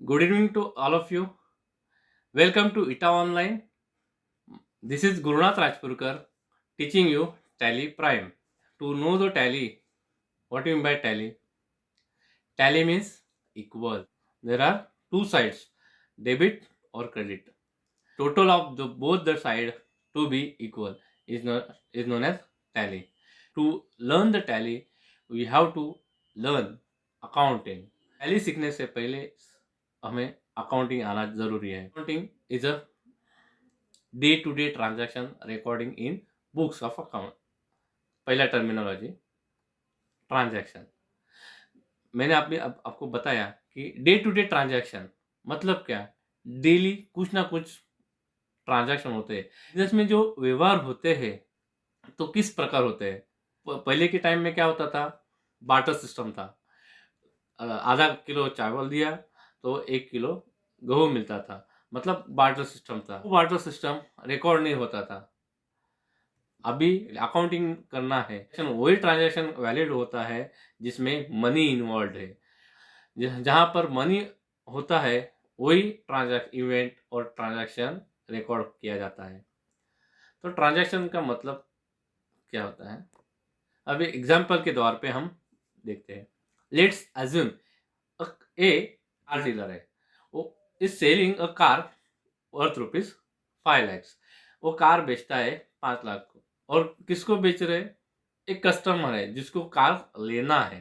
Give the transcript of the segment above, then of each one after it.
Good evening to all of you. Welcome to ITA Online. This is Gurunath Rajpurkar teaching you Tally Prime. To know the tally, what do you mean by tally? Tally means equal. There are two sides, debit or credit. Total of both the side to be equal is known as tally. To learn the tally, we have to learn accounting. Tally सीखने से पहले हमें accounting आना जरूरी है. Accounting is a day to day transaction recording in books of account. पहला terminology transaction. मैंने आपको बताया कि डे टू डे ट्रांजैक्शन मतलब क्या. डेली कुछ ना कुछ ट्रांजैक्शन होते हैं. बिजनेस में जो व्यवहार होते हैं तो किस प्रकार होते हैं. पहले के टाइम में क्या होता था, बार्टर सिस्टम था. आधा किलो चावल दिया तो 1 किलो गेहूं मिलता था, मतलब बार्टर सिस्टम था. वो बार्टर सिस्टम रिकॉर्ड नहीं होता था. अभी अकाउंटिंग करना है, वही ट्रांजैक्शन वैलिड होता है जिसमें मनी इन्वॉल्व है. जहां पर मनी होता है वही ट्रांजैक्शन इवेंट और ट्रांजैक्शन रिकॉर्ड किया जाता है. तो ट्रांजैक्शन का मतलब क्या होता है, अभी एग्जाम्पल के तौर पे हम देखते हैं. Let's assume A car dealer है, वो is selling a car worth rupees 5 lakhs. वो कार बेचता है 5 लाख को. और किसको बेच रहे हैं, एक कस्टमर है जिसको कार लेना है.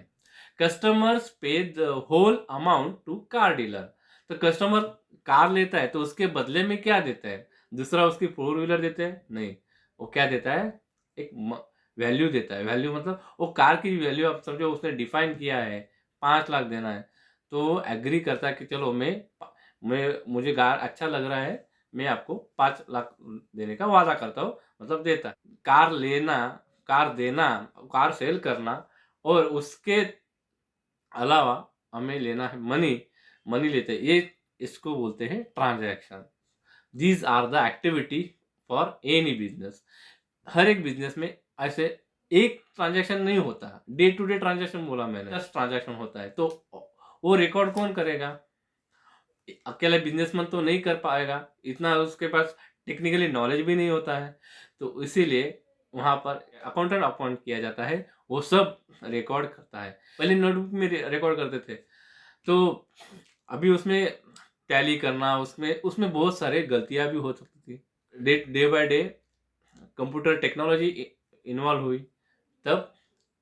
Customers pay the whole amount to car dealer. तो कस्टमर कार लेता है तो उसके बदले में क्या देता है, दूसरा उसकी 4 व्हीलर देते हैं नहीं. वो क्या देता है, एक वैल्यू देता है. वैल्यू मतलब वो कार की वैल्यू आप समझो, उसने डिफाइन किया है 5 लाख देना है तो एग्री करता है कि चलो मुझे कार अच्छा लग रहा है, मैं आपको 5 लाख देने का वादा करता हूँ, मतलब देता है. कार लेना, कार देना, कार सेल करना और उसके अलावा हमें लेना है मनी लेते हैं, ये इसको बोलते हैं transaction. These are the activity for any business. हर एक बिजनेस में ऐसे एक ट्रांजैक्शन नहीं होता. डे टू डे ट्रांजैक्शन बोला मैंने, 10 ट्रांजैक्शन होता है. तो वो रिकॉर्ड कौन करेगा, अकेला बिजनेसमैन तो नहीं कर पाएगा, इतना उसके पास टेक्निकली नॉलेज भी नहीं होता है. तो इसीलिए वहां पर अकाउंटेंट अपॉइंट किया जाता है, वो सब रिकॉर्ड करता है. पहले नोटबुक में रिकॉर्ड करते थे, तो अभी उसमें टैली करना, उसमें उसमें बहुत सारे गलतियां भी हो सकती थी. Day by day computer technology involve हुई, तब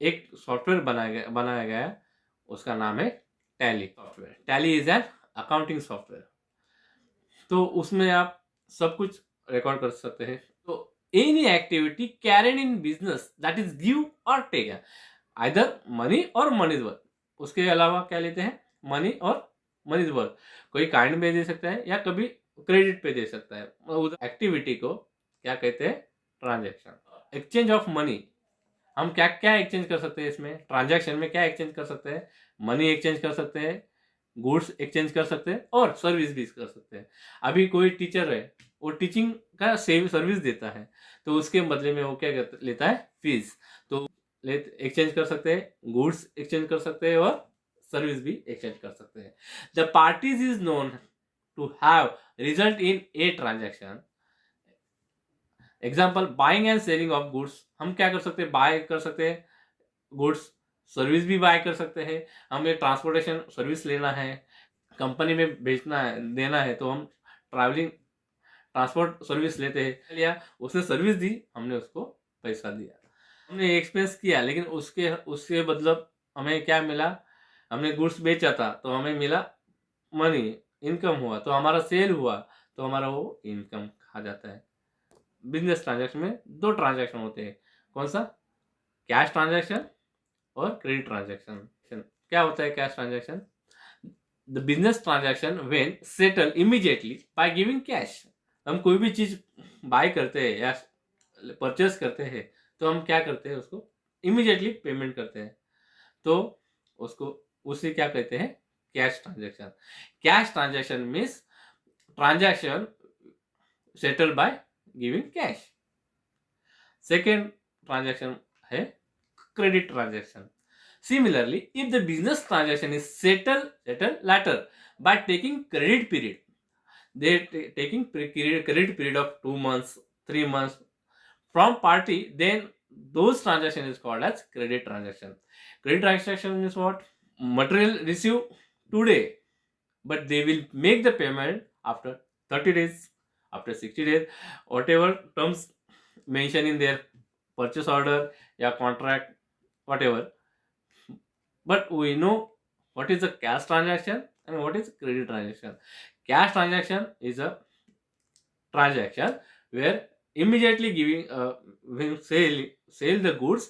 एक सॉफ्टवेयर बनाया गया. उसका नाम है tally software. Tally is an accounting software. तो उसमें आप सब कुछ रिकॉर्ड कर सकते हैं. तो any activity carried in business that is give और टेक, आइदर मनी और मनी इज वर्थ. उसके अलावा क्या लेते हैं, मनी और मनी इज वर्थ. कोई काइंड में दे सकता है या कभी क्रेडिट पे दे सकता है. उस एक्टिविटी को क्या कहते हैं, ट्रांजैक्शन. एक्सचेंज ऑफ मनी, हम क्या क्या एक्सचेंज कर सकते हैं इसमें, ट्रांजैक्शन में क्या एक्सचेंज कर सकते हैं, मनी एक्सचेंज कर सकते हैं, गुड्स एक्सचेंज कर सकते हैं और सर्विस भी कर सकते हैं. अभी कोई टीचर है, वो टीचिंग का सर्विस देता है, तो उसके बदले में वो क्या लेता है, फीस. तो एक्सचेंज कर सकते हैं, गुड्स एक्सचेंज कर सकते हैं और सर्विस भी एक्सचेंज कर सकते हैं. The parties is known to have result in a transaction. Example, buying and selling of goods. हम क्या कर सकते हैं, बाय कर सकते हैं गुड्स, सर्विस भी बाय कर सकते हैं. हमें ट्रांसपोर्टेशन सर्विस लेना है, कंपनी में बेचना है, देना है, तो हम ट्रैवलिंग ट्रांसपोर्ट सर्विस लेते हैं. लिया, उसने सर्विस दी, हमने उसको पैसा दिया, हमने एक्सपेंस किया, लेकिन उसके उसके मतलब हमें क्या मिला, हमने गुड्स बेचा था तो हमें मिला मनी, इनकम हुआ, तो हमारा सेल हुआ, तो हमारा वो इनकम कहा जाता है. बिजनेस ट्रांजैक्शन में दो ट्रांजैक्शन होते हैं, कौन सा, कैश ट्रांजैक्शन और क्रेडिट ट्रांजैक्शन. क्या होता है cash transaction, the business transaction when settle immediately bye giving cash. हम कोई भी चीज बाय करते हैं या परचेस करते हैं तो हम क्या करते हैं, उसको इमीडिएटली पेमेंट करते हैं, तो उसको उसे क्या कहते हैं, cash transaction. Cash transaction means transaction settle by giving cash. Second transaction है credit transaction. Similarly, if the business transaction is settled later by taking credit period, they taking credit period of 2 months, 3 months from party, then those transaction is called as credit transaction. Credit transaction is what? Material received today, but they will make the payment after 30 days, after 60 days, whatever terms mentioned in their purchase order, yeah, contract, whatever. But we know what is a cash transaction and what is credit transaction. Cash transaction is a transaction where immediately giving when sell the goods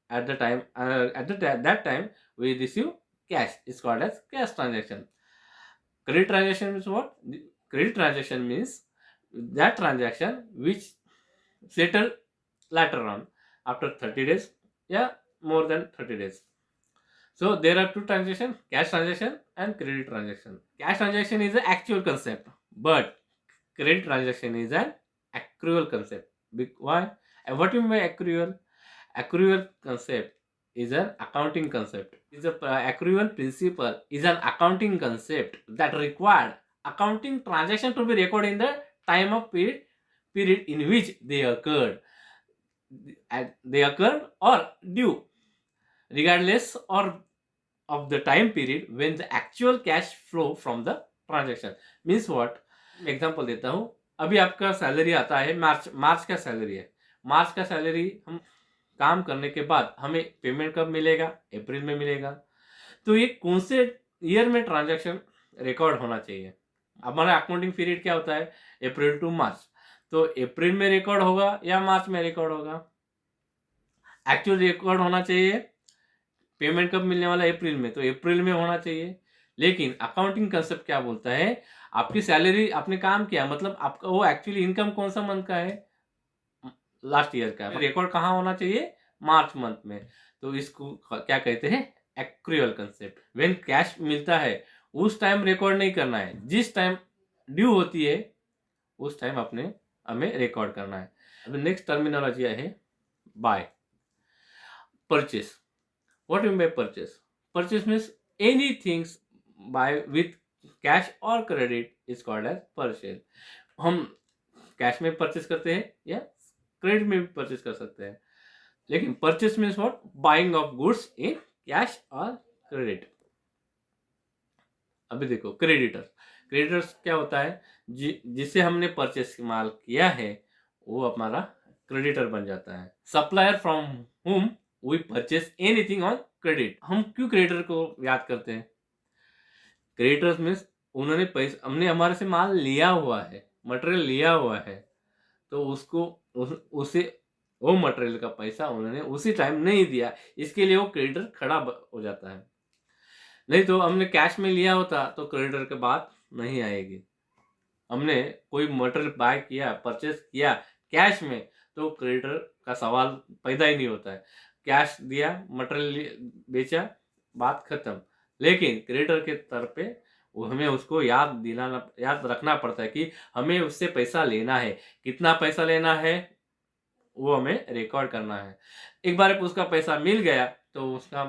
at the time that time we receive cash is called as cash transaction. Credit transaction means what? Credit transaction means that transaction which settle later on after 30 days, yeah, more than 30 days. So there are two transactions, cash transaction and credit transaction. Cash transaction is an actual concept, but credit transaction is an accrual concept. Why? And what do you mean by accrual? Accrual concept is an accounting concept. Is a accrual principle is an accounting concept that required accounting transaction to be recorded in the time of period in which they occurred. They occurred or due, regardless or of the time period when the actual cash flow from the transaction. Means what? Example देता हूँ. अभी आपका salary आता है, मार्च का salary है. मार्च का salary हम काम करने के बाद हमें पेमेंट कब मिलेगा? अप्रैल में मिलेगा. तो ये कौन से ईयर में ट्रांजैक्शन रिकॉर्ड होना चाहिए? हमारा अकाउंटिंग पीरियड क्या होता है? अप्रैल टू मार्च. तो अप्रैल में रिकॉर्ड होगा या मार्च में रिकॉर्ड होगा? एक्चुअल रिकॉर्ड होना चाहिए. पेमेंट कब मिलने वाला है? अप्रैल में, तो अप्रैल में होना चाहिए. लेकिन अकाउंटिंग कंसेप्ट क्या बोलता है? आपकी सैलरी आपने काम किया, मतलब आपका वो एक्चुअली इनकम कौन सा मंथ का है? लास्ट ईयर का. रिकॉर्ड कहाँ होना चाहिए? मार्च मंथ में. तो इसको क्या कहते हैं? Accrual concept. व्हेन कैश मिलता है उस टाइम रिकॉर्ड नहीं करना है, जिस टाइम ड्यू होती है उस टाइम अपने हमें रिकॉर्ड करना है. अब नेक्स्ट टर्मिनोलॉजी है buy. Purchase. What do you mean by purchase? Purchase means anything buy with cash or credit is called as purchase. हम कैश में परचेस करते हैं या क्रेडिट में भी परचेस कर सकते हैं. लेकिन purchase means what? Buying of goods in cash और क्रेडिट. अभी देखो क्रेडिटर्स क्या होता है? जिससे हमने परचेस माल किया है वो हमारा क्रेडिटर बन जाता है. Supplier from whom we purchase anything on credit. हम क्यों क्रेडिटर को याद करते हैं? क्रेडिटर्स मीन्स उन्होंने पैसा, हमने हमारे से माल लिया हुआ है, मटेरियल लिया हुआ है, तो उसको उसे वो मटेरियल का पैसा उन्होंने उसी टाइम नहीं दिया, इसके लिए वो क्रेडिटर खड़ा हो जाता है. नहीं तो हमने कैश में लिया होता तो क्रेडिटर के बात नहीं आएगी. हमने कोई मटेरियल बाय किया, परचेस किया कैश में, तो क्रेडिटर का सवाल पैदा ही नहीं होता है. कैश दिया, मटेरियल बेचा, बात खत्म. लेकिन क्रेडिटर के तरफ पे हमें उसको याद रखना पड़ता है कि हमें उससे पैसा लेना है. कितना पैसा लेना है वो हमें रिकॉर्ड करना है. एक बार उसका पैसा मिल गया तो उसका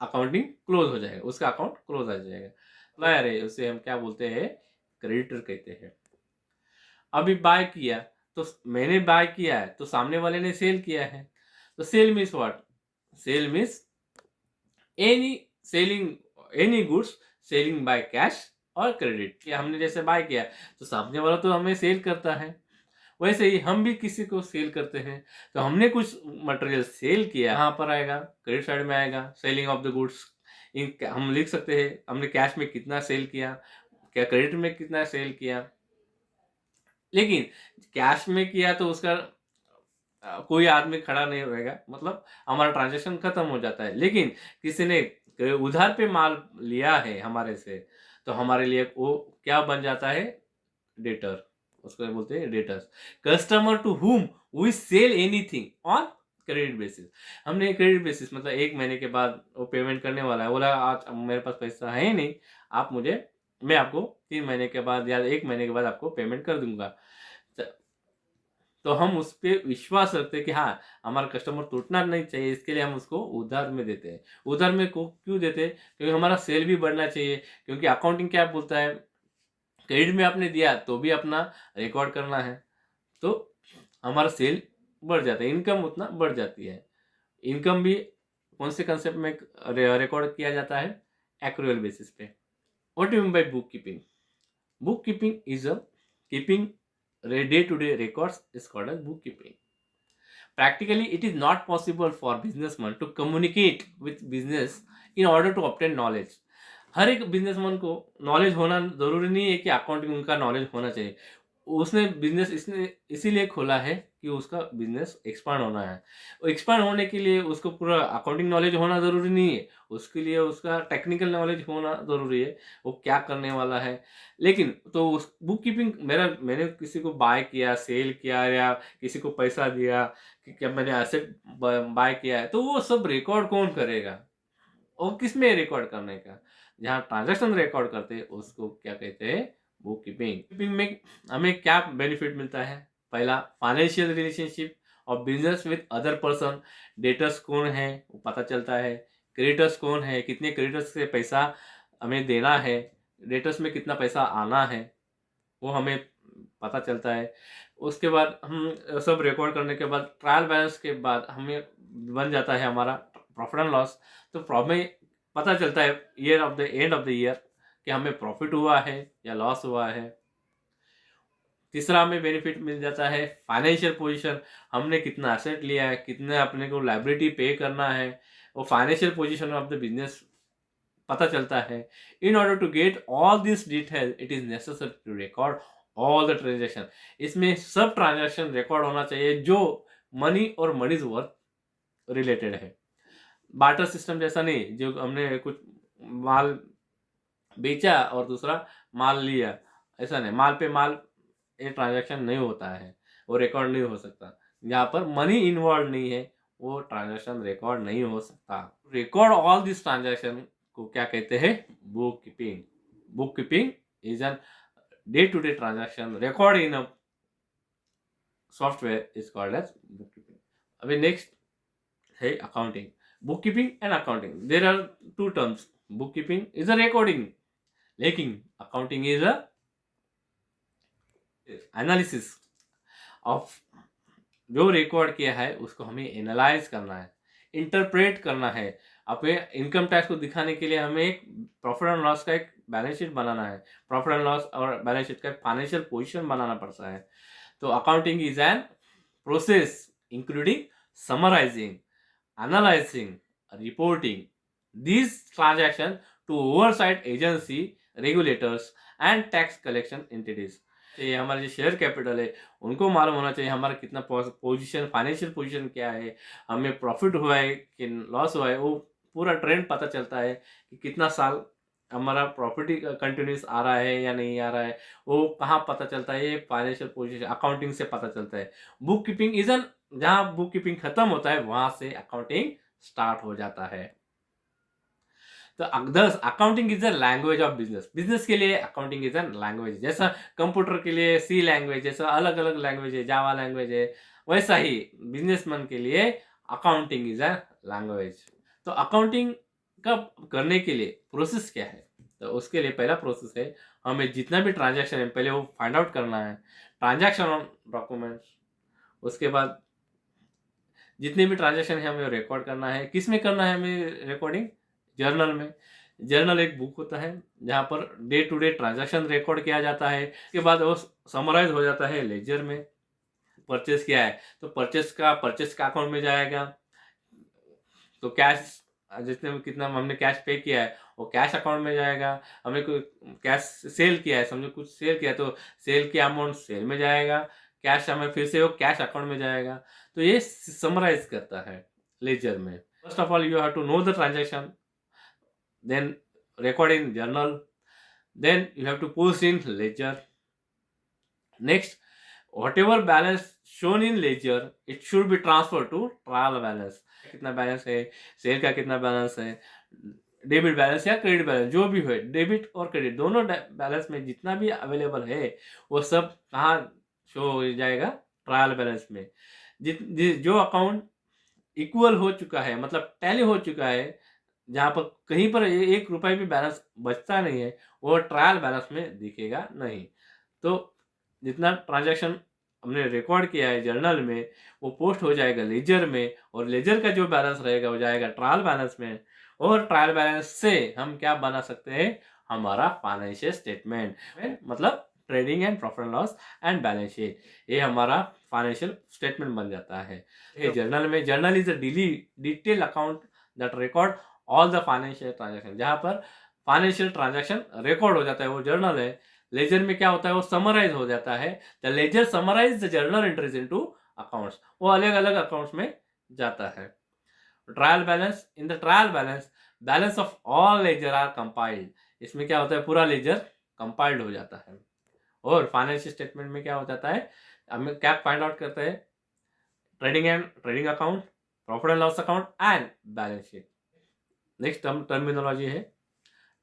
अकाउंटिंग क्लोज हो जाएगा, उसका अकाउंट क्लोज आ जाएगा. सप्लायर है, उसे हम क्या बोलते हैं? क्रेडिटर कहते हैं. अभी बाय किया, तो मैंने बाय किया है तो सामने वाले ने सेल किया है. तो sale means what? Sale means any goods selling by cash और क्रेडिट. कि हमने जैसे बाय किया तो सामने वाला तो हमें सेल करता है, वैसे ही हम भी किसी को सेल करते हैं. तो हमने कुछ मटेरियल सेल किया, यहाँ पर आएगा क्रेडिट साइड में आएगा सेलिंग ऑफ द गुड्स. हम लिख सकते हैं हमने कैश में कितना सेल किया, क्या क्रेडिट में कितना सेल किया. लेकिन कैश में किया तो उसका कोई आदमी खड़ा नहीं होएगा, मतलब हमारा ट्रांजैक्शन खत्म हो जाता है. लेकिन किसी ने उधार पे माल लिया है हमारे से, तो हमारे लिए वो क्या बन जाता है? डेटर. उसको बोलते हैं debtors. Customer to whom we sell anything on credit basis. हमने क्रेडिट बेसिस मतलब एक महीने के बाद वो पेमेंट करने वाला है, बोला आज मेरे पास पैसा है नहीं, मैं आपको 3 महीने के बाद या 1 महीने के बाद आपको पेमेंट कर दूंगा. तो हम उस पे विश्वास रखते हैं कि हाँ, हमारा कस्टमर टूटना नहीं चाहिए, इसके लिए हम उसको उधार में देते हैं। उधार में को क्यों देते हैं? क्योंकि हमारा सेल भी बढ़ना चाहिए, क्योंकि अकाउंटिंग क्या बोलता है, क्रेडिट में आपने दिया तो भी अपना रिकॉर्ड करना है, तो हमारा सेल बढ़ जाता है, इनकम उतना बढ़ जाती है। इनकम भी कौन से कंसेप्ट में रिकॉर्ड किया जाता है? एक्रूअल बेसिस पे। What do you mean bye book keeping? Bookkeeping is a keeping day-to-day records is called as bookkeeping. Practically, it is not possible for businessman to communicate with business in order to obtain knowledge. हर एक businessman को knowledge होना जरूरी नहीं है कि accounting उनका knowledge होना चाहिए। उसने बिजनेस इसने इसीलिए खोला है कि उसका बिजनेस एक्सपांड होना है। एक्सपांड होने के लिए उसको पूरा अकाउंटिंग नॉलेज होना ज़रूरी नहीं है, उसके लिए उसका टेक्निकल नॉलेज होना ज़रूरी है, वो क्या करने वाला है। लेकिन तो उस बुक कीपिंग मैंने किसी को बाय किया, सेल किया या किसी को पैसा दिया कि क्या मैंने एसेट बाय किया है, तो वो सब रिकॉर्ड कौन करेगा? और किसमें रिकॉर्ड करने का? जहाँ ट्रांजैक्शन रिकॉर्ड करते हैं उसको क्या कहते हैं? Book keeping. कीपिंग में हमें क्या बेनिफिट मिलता है? पहला, फाइनेंशियल रिलेशनशिप और business with other person. Debtors कौन है वो पता चलता है, क्रेडिटर्स कौन है, कितने क्रेडिटर्स से पैसा हमें देना है, डेटर्स में कितना पैसा आना है वो हमें पता चलता है। उसके बाद हम सब रिकॉर्ड करने के बाद ट्रायल बैलेंस के बाद हमें बन जाता है हमारा प्रॉफिट एंड लॉस। तो हमें पता चलता है year of the end of the year कि हमें प्रॉफिट हुआ है या लॉस हुआ है। तीसरा हमें बेनिफिट मिल जाता है फाइनेंशियल पोजीशन, हमने कितना एसेट लिया है, कितने अपने को लायबिलिटी पे करना है, वो financial position of the business पता चलता है। In order to get all this detail it is necessary to record all the transaction. इसमें सब ट्रांजेक्शन रिकॉर्ड होना चाहिए जो मनी और मनीज वर्थ रिलेटेड है। बार्टर सिस्टम जैसा नहीं, जो हमने कुछ माल बेचा और दूसरा माल लिया, ऐसा नहीं। माल पे माल ये ट्रांजैक्शन नहीं होता है, वो रिकॉर्ड नहीं हो सकता। जहाँ पर मनी इन्वॉल्व नहीं है वो ट्रांजैक्शन रिकॉर्ड नहीं हो सकता। रिकॉर्ड ऑल दिस ट्रांजैक्शन को क्या कहते हैं? Bookkeeping. Bookkeeping is an day to day transaction record in a software is called as bookkeeping. अभी नेक्स्ट है accounting. Bookkeeping and accounting. There are two terms. Bookkeeping is a recording. लेकिन accounting is a analysis of जो record किया है उसको हमें analyse करना है, इंटरप्रेट करना है। अपने इनकम टैक्स को दिखाने के लिए हमें एक प्रॉफिट एंड लॉस का एक बैलेंस शीट बनाना है, प्रॉफिट एंड लॉस और बैलेंस शीट का फाइनेंशियल पोजीशन बनाना पड़ता है। तो accounting is an process including summarizing, analyzing, reporting these transactions to oversight agency, regulators and tax collection entities। ये हमारे जो शेयर कैपिटल है उनको मालूम होना चाहिए हमारा कितना पोजीशन, फाइनेंशियल पोजीशन क्या है, हमें प्रॉफिट हुआ है कि लॉस हुआ है, वो पूरा ट्रेंड पता चलता है कि कितना साल हमारा प्रॉफिट कंटिन्यूस आ रहा है या नहीं आ रहा है, वो कहाँ पता चलता है? ये फाइनेंशियल पोजीशन अकाउंटिंग से पता चलता है। बुक कीपिंग इज एन, जहां बुक कीपिंग खत्म होता है वहां से अकाउंटिंग स्टार्ट हो जाता है। तो accounting is a language of business. Business के लिए अकाउंटिंग इज एन लैंग्वेज। जैसा कंप्यूटर के लिए सी लैंग्वेज, जैसा अलग अलग लैंग्वेज है, जावा लैंग्वेज है, वैसा ही बिजनेसमैन के लिए अकाउंटिंग इज अ लैंग्वेज। तो अकाउंटिंग का करने के लिए प्रोसेस क्या है? तो उसके लिए पहला प्रोसेस है हमें जितना भी ट्रांजैक्शन है पहले वो फाइंड आउट करना है, ट्रांजैक्शन ऑन डॉक्यूमेंट्स। उसके बाद जितने भी ट्रांजैक्शन है हमें रिकॉर्ड करना है। किस में करना है हमें रिकॉर्डिंग? जर्नल में। जर्नल एक बुक होता है जहाँ पर day to day transaction record किया जाता है। उसके बाद वो समराइज हो जाता है लेजर में। परचेस किया है तो परचेस का अकाउंट में जाएगा। तो कैश जितने में कितना हमने कैश पे किया है वो कैश अकाउंट में जाएगा। हमने कोई कैश सेल किया है, समझो कुछ सेल किया तो सेल की अमाउंट सेल में जाएगा, कैश हमें फिर से वो कैश अकाउंट में जाएगा। तो ये समराइज करता है लेजर में। First of all you have to know the transaction, then record in journal, then you have to post in ledger. Next, whatever balance shown in ledger it should be transferred to trial balance। कितना balance है, cell का कितना balance है, debit balance या credit balance, जो भी हो, debit और क्रेडिट दोनों बैलेंस में जितना भी अवेलेबल है वो सब कहाँ शो हो जाएगा? ट्रायल बैलेंस में जो अकाउंट इक्वल हो चुका है, मतलब टैली हो चुका है, जहाँ पर कहीं पर एक रुपये भी बैलेंस बचता नहीं है, वो ट्रायल बैलेंस में दिखेगा नहीं। तो जितना ट्रांजैक्शन हमने रिकॉर्ड किया है जर्नल में, वो पोस्ट हो जाएगा लेजर में, और लेजर का जो बैलेंस रहेगा वो जाएगा ट्रायल बैलेंस में, और ट्रायल बैलेंस से हम क्या बना सकते हैं, हमारा फाइनेंशियल स्टेटमेंट, मतलब trading and profit and loss and balance sheet, ये हमारा फाइनेंशियल स्टेटमेंट बन जाता है। ये जर्नल में, journal is a detail account that record all the financial transaction, जहाँ पर फाइनेंशियल ट्रांजैक्शन रिकॉर्ड हो जाता है, वो जर्नल है। लेजर में क्या होता है, वो समराइज हो जाता है, the ledger summarize the journal entries into accounts, वो अलग अलग अकाउंट्स में जाता है। Trial balance, in the trial balance balance of all ledger are compiled, इसमें क्या होता है, पूरा लेजर कंपाइल्ड हो जाता है। और फाइनेंशियल स्टेटमेंट में क्या हो जाता है, हमें क्या फाइंड आउट करते हैं, trading account, profit and loss account and balance sheet. Next terminology है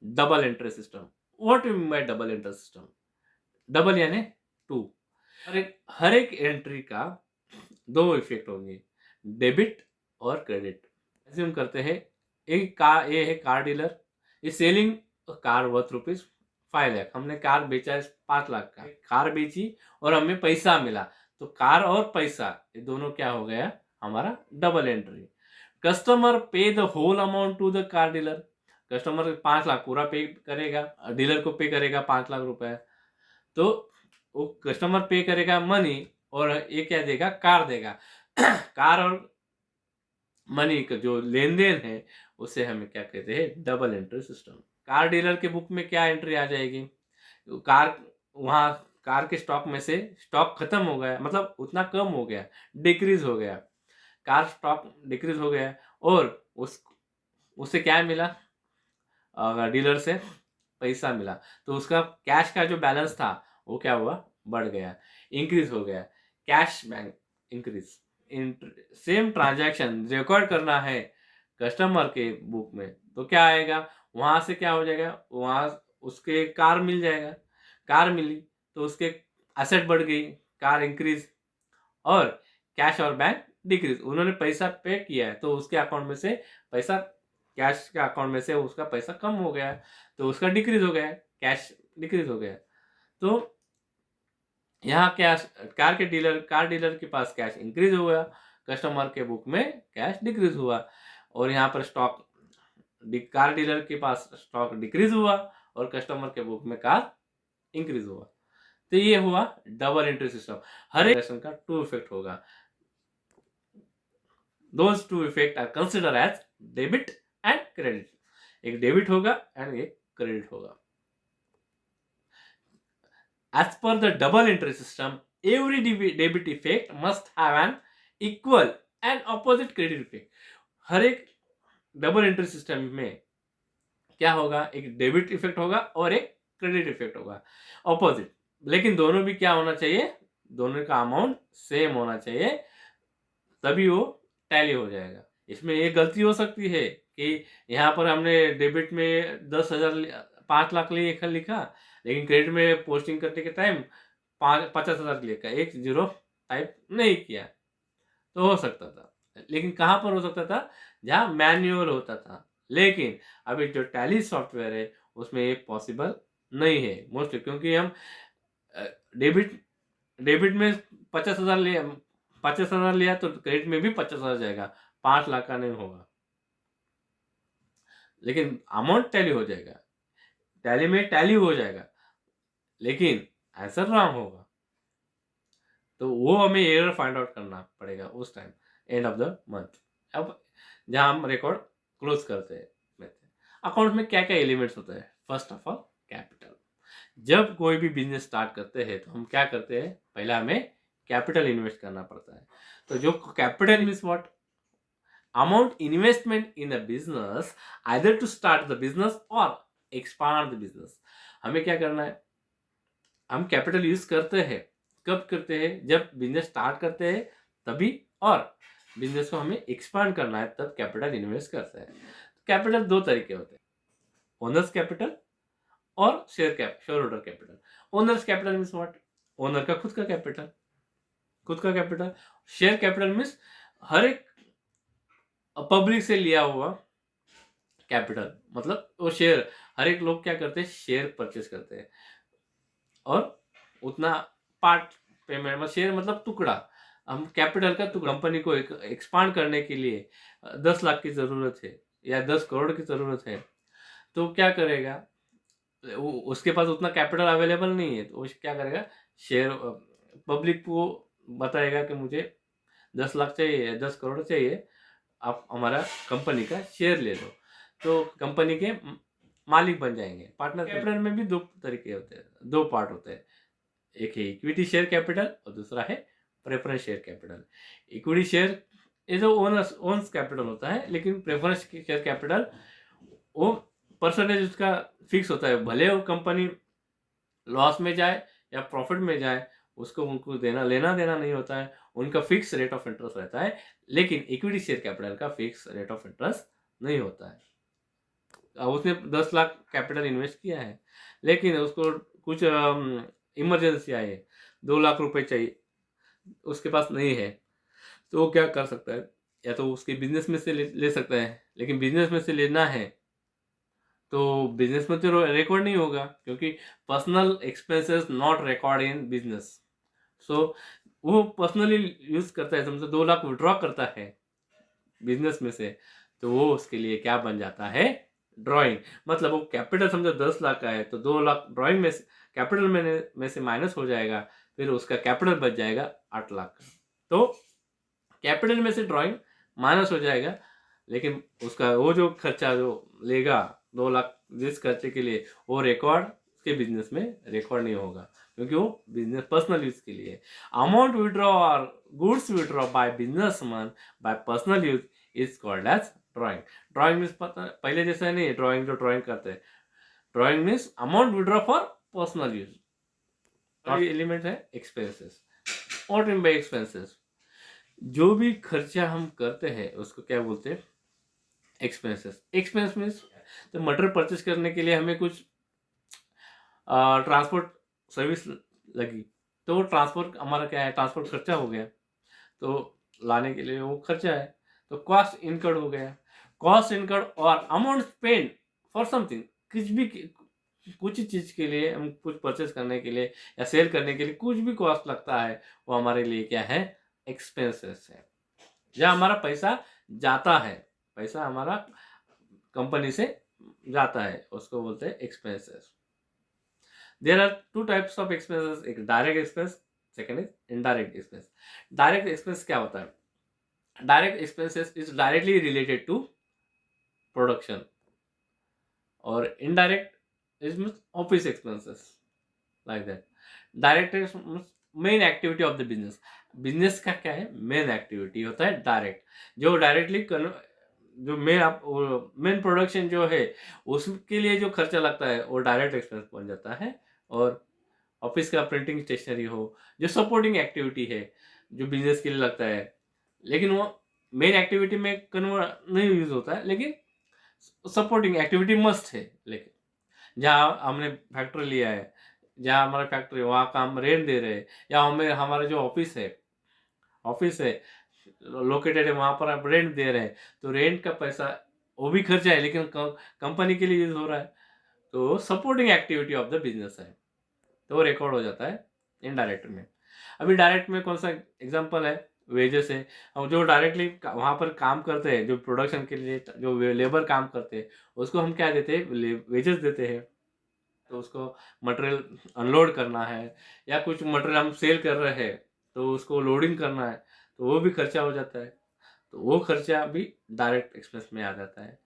double entry system. What you mean by double entry system? Double यानी 2, हर एक एंट्री का 2 इफेक्ट होंगे, डेबिट और क्रेडिट। ऐसे हम करते हैं, एक कार, ये है car dealer, is selling car worth ₹5 lakh, हमने कार बेचा है 5 लाख का, कार बेची और हमें पैसा मिला, तो कार और पैसा ये दोनों क्या हो गया, हमारा double entry. Customer pay the whole amount to the car dealer, customer 5 lakh पूरा पे करेगा, डीलर को पे करेगा 5 लाख रुपए, तो वो कस्टमर पे करेगा मनी, और ये क्या देगा, कार देगा। कार और मनी का जो लेन देन है उसे हमें क्या कहते हैं, double entry system. Car dealer के बुक में क्या एंट्री आ जाएगी, कार, वहाँ कार के स्टॉक में से स्टॉक खत्म हो गया, मतलब उतना कम हो गया, डिक्रीज हो गया, कार स्टॉक डिक्रीज हो गया, और उससे क्या मिला, डीलर से पैसा मिला, तो उसका कैश का जो बैलेंस था वो क्या हुआ, बढ़ गया, इंक्रीज हो गया, cash bank increase. Same transaction record करना है कस्टमर के बुक में, तो क्या आएगा, वहां से क्या हो जाएगा, वहां उसके कार मिल जाएगा, कार मिली तो उसके एसेट बढ़ गई, कार इंक्रीज, और कैश और बैंक डिक्रीज। उन्होंने पैसा पे किया है तो उसके अकाउंट में से पैसा, कैश के अकाउंट में से उसका पैसा कम हो गया, तो उसका डिक्रीज हो गया, कैश डिक्रीज हो गया। तो यहाँ कैश, कार डीलर के पास कैश इंक्रीज हो गया, कस्टमर के बुक में कैश डिक्रीज हुआ, और यहाँ पर स्टॉक, कार डीलर के पास स्टॉक डिक्रीज हुआ और कस्टमर के बुक में कार इंक्रीज हुआ। तो ये हुआ डबल एंट्री सिस्टम। हर एक का 2 इफेक्ट होगा, those 2 effect are consider as debit and credit, एक डेबिट होगा एंड एक क्रेडिट होगा। As per the double entry system, every debit effect must have an equal and opposite credit effect. हर एक double entry system में क्या होगा, एक debit effect होगा और एक क्रेडिट इफेक्ट होगा, ऑपोजिट, लेकिन दोनों भी क्या होना चाहिए, दोनों का अमाउंट सेम होना चाहिए, तभी वो टैली हो जाएगा। इसमें एक गलती हो सकती है कि यहाँ पर हमने डेबिट में 10,000 5 लाख लिए लिखा, लेकिन क्रेडिट में पोस्टिंग करने के टाइम 50,000 लिखा, 1 0 टाइप नहीं किया, तो हो सकता था। लेकिन कहाँ पर हो सकता था, जहाँ मैन्युअल होता था, लेकिन अभी जो टैली सॉफ्टवेयर है उसमें ये पॉसिबल नहीं है मोस्टली, क्योंकि हम डेबिट में 50,000 लिया तो क्रेडिट में भी 50,000 जाएगा, 5 लाख का नहीं होगा, लेकिन अमाउंट टैली हो जाएगा, टैली में टैली हो जाएगा, लेकिन आंसर रॉन्ग होगा, तो वो हमें एरर फाइंड आउट करना पड़ेगा उस time, end of the month, अब जहां हम रिकॉर्ड क्लोज करते हैं। अकाउंट में क्या क्या एलिमेंट्स होते हैं, फर्स्ट ऑफ ऑल कैपिटल। जब कोई भी बिजनेस स्टार्ट करते हैं तो हम क्या करते हैं, पहले हमें कैपिटल इन्वेस्ट करना पड़ता है। तो जो capital means what, amount investment in the business either to start the business और एक्सपांड द बिजनेस। हमें क्या करना है, हम कैपिटल यूज करते हैं, कब करते हैं, जब बिजनेस स्टार्ट करते हैं तभी, और बिजनेस को हमें एक्सपांड करना है तब कैपिटल इन्वेस्ट करते हैं। कैपिटल 2 तरीके होते हैं, ओनर्स कैपिटल और share holder capital. Owners capital means what, owner का खुद का कैपिटल, खुद का कैपिटल। शेयर कैपिटल मीन्स हर एक पब्लिक से लिया हुआ कैपिटल, मतलब वो शेयर, हर एक लोग क्या करते हैं, शेयर परचेस करते हैं और उतना पार्ट पेमेंट में, शेयर मतलब टुकड़ा, हम कैपिटल का टुकड़ा। कंपनी को एक्सपांड करने के लिए 10 लाख की ज़रूरत है या 10 करोड़ की ज़रूरत है, तो क्या करेगा, उसके पास उतना कैपिटल अवेलेबल नहीं है, तो वो क्या करेगा, शेयर पब्लिक को बताएगा कि मुझे 10 लाख चाहिए, 10 करोड़ चाहिए, आप हमारा कंपनी का शेयर ले लो, तो कंपनी के मालिक बन जाएंगे। पार्टनर कैपिटल में भी 2 तरीके होते हैं, 2 पार्ट होते हैं, एक है इक्विटी शेयर कैपिटल और दूसरा है preference share capital. Equity share ये जो ओन्स कैपिटल होता है, लेकिन प्रेफरेंस शेयर कैपिटल वो परसेंटेज उसका फिक्स होता है, भले वो कंपनी लॉस में जाए या प्रॉफिट में जाए, उसको उनको लेना देना नहीं होता है, उनका फिक्स रेट ऑफ इंटरेस्ट रहता है। लेकिन इक्विटी शेयर कैपिटल का फिक्स रेट ऑफ इंटरेस्ट नहीं होता है। अब उसने 10 लाख कैपिटल इन्वेस्ट किया है, लेकिन उसको कुछ इमरजेंसी आई है, 2 लाख रुपए चाहिए, उसके पास नहीं है, तो वो क्या कर सकता है, या तो उसके बिजनेस में से ले सकता है, लेकिन बिजनेस में से लेना है तो बिजनेस में तो रिकॉर्ड नहीं होगा, क्योंकि personal expenses not record in business. So वो पर्सनली यूज करता है, समझो 2 लाख विड्रॉ करता है बिजनेस में से, तो वो उसके लिए क्या बन जाता है, ड्राइंग। मतलब वो कैपिटल समझो 10 लाख का है, तो 2 लाख ड्राइंग में से, कैपिटल में से माइनस हो जाएगा, फिर उसका कैपिटल बच जाएगा 8 लाख का। तो कैपिटल में से ड्राइंग माइनस हो जाएगा, लेकिन उसका वो जो खर्चा जो लेगा 2 लाख जिस खर्चे के लिए, वो रिकॉर्ड उसके बिजनेस में रिकॉर्ड नहीं होगा, क्योंकि वो बिजनेस पर्सनल यूज के लिए। अमाउंट विड्रॉ और goods withdraw by businessman by personal use is called as drawing. Drawing means पहले जैसा नहीं, ड्राइंग जो ड्राइंग करते हैं, drawing means amount withdraw for personal use. Element है expenses. What mean by expenses, जो भी खर्चा हम करते हैं उसको क्या बोलते हैं, एक्सपेंसेस। एक्सपेंस मीन्स तो मटेरियल परचेस करने के लिए हमें कुछ ट्रांसपोर्ट सर्विस लगी, तो वो ट्रांसपोर्ट हमारा क्या है, ट्रांसपोर्ट खर्चा हो गया, तो लाने के लिए वो खर्चा है, तो कॉस्ट इनकर्ड हो गया। कॉस्ट इनकर्ड और अमाउंट स्पेंड फॉर समथिंग, कुछ चीज़ के लिए, हम कुछ परचेस करने के लिए या सेल करने के लिए कुछ भी कॉस्ट लगता है, वो हमारे लिए क्या है, एक्सपेंसेस है। जहाँ हमारा पैसा जाता है, पैसा हमारा कंपनी से जाता है, उसको बोलते हैं expenses. There are 2 types of expenses, एक direct expense, second is indirect expense. Direct expense क्या होता है, direct expenses is directly related to production, और indirect is means office expenses, like that. Direct main activity of the business, business का क्या है, main activity होता है direct, जो डायरेक्टली जो मेन प्रोडक्शन जो है उसके लिए जो खर्चा लगता है वो डायरेक्ट एक्सपेंस बन जाता है। और ऑफिस का प्रिंटिंग स्टेशनरी हो, जो सपोर्टिंग एक्टिविटी है जो बिजनेस के लिए लगता है, लेकिन वो मेन एक्टिविटी में कन्वर्ट नहीं यूज होता है, लेकिन सपोर्टिंग एक्टिविटी मस्ट है। लेकिन जहाँ हमने फैक्ट्री लिया है, जहाँ हमारा फैक्ट्री, वहाँ काम रेंट दे रहे हैं, या हमारा जो ऑफिस है लोकेटेड है, वहाँ पर आप रेंट दे रहे हैं, तो रेंट का पैसा वो भी खर्चा है, लेकिन कंपनी के लिए यूज हो रहा है, तो supporting activity of the business है, तो वो रिकॉर्ड हो जाता है इनडायरेक्ट में। अभी डायरेक्ट में कौन सा एग्जांपल है, वेजेस है। और जो डायरेक्टली वहाँ पर काम करते हैं, जो प्रोडक्शन के लिए जो लेबर काम करते हैं, उसको हम क्या देते हैं, वेजेस देते हैं। तो उसको मटेरियल अनलोड करना है, या कुछ मटेरियल हम सेल कर रहे हैं तो उसको लोडिंग करना है, तो वो भी खर्चा हो जाता है, तो वो खर्चा भी डायरेक्ट एक्सपेंस में आ जाता है।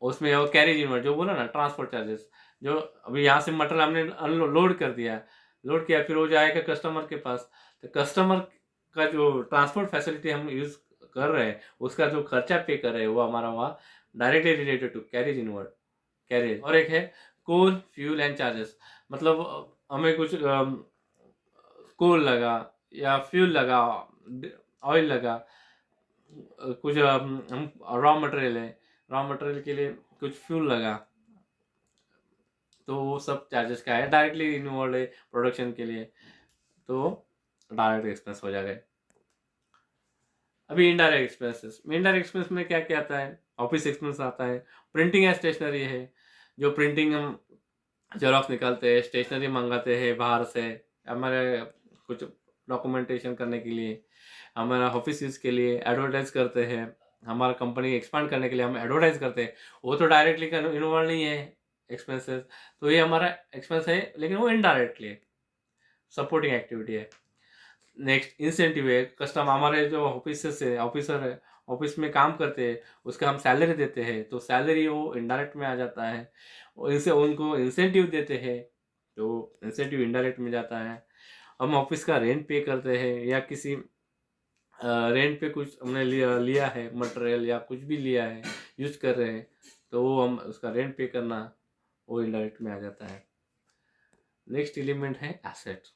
उसमें वो कैरेज इनवर्ट जो बोला ना, ट्रांसपोर्ट चार्जेस, जो अभी यहाँ से मटेरियल हमने लोड कर दिया, लोड किया, फिर वो जाएगा कस्टमर के पास, तो कस्टमर का जो ट्रांसपोर्ट फैसिलिटी हम यूज कर रहे हैं, उसका जो खर्चा पे कर रहे हैं, वो हमारा वहाँ directly related to carriage inward, carriage. और एक है कोल फ्यूल एंड चार्जेस, मतलब हमें कुछ कोल लगा या फ्यूल लगा, ऑयल लगा, कुछ हम रॉ मटेरियल है, रॉ मटेरियल के लिए कुछ फ्यूल लगा, तो वो सब चार्जेस का है, डायरेक्टली इन्वॉल्व है प्रोडक्शन के लिए, तो डायरेक्ट एक्सपेंस हो जाएगा। अभी इनडायरेक्ट एक्सपेंसेस में क्या क्या आता है? ऑफिस एक्सपेंस आता है, प्रिंटिंग एंड स्टेशनरी है, जो प्रिंटिंग हम जेरोक्स निकालते हैं, स्टेशनरी मंगाते हैं बाहर से हमारे कुछ डॉक्यूमेंटेशन करने के लिए, हमारा ऑफिस यूज़ के लिए एडवर्टाइज करते हैं, हमारा कंपनी एक्सपांड करने के लिए हम एडवर्टाइज करते हैं। वो तो डायरेक्टली इन्वॉल्व नहीं है एक्सपेंसेस, तो ये हमारा एक्सपेंस है, लेकिन वो इनडायरेक्टली है, सपोर्टिंग एक्टिविटी है। नेक्स्ट इंसेंटिव है, कस्टम हमारे जो ऑफिसर है, ऑफिस में काम करते हैं, उसका हम सैलरी देते हैं, तो सैलरी वो इनडायरेक्ट में आ जाता है। और इनसे उनको इंसेंटिव देते हैं, तो इंसेंटिव इनडायरेक्ट में जाता है। हम ऑफिस का रेंट पे करते हैं, या किसी रेंट पे कुछ हमने लिया है मटेरियल, या कुछ भी लिया है यूज कर रहे हैं, तो वो हम उसका रेंट पे करना, वो इनडायरेक्ट में आ जाता है। नेक्स्ट एलिमेंट है एसेट।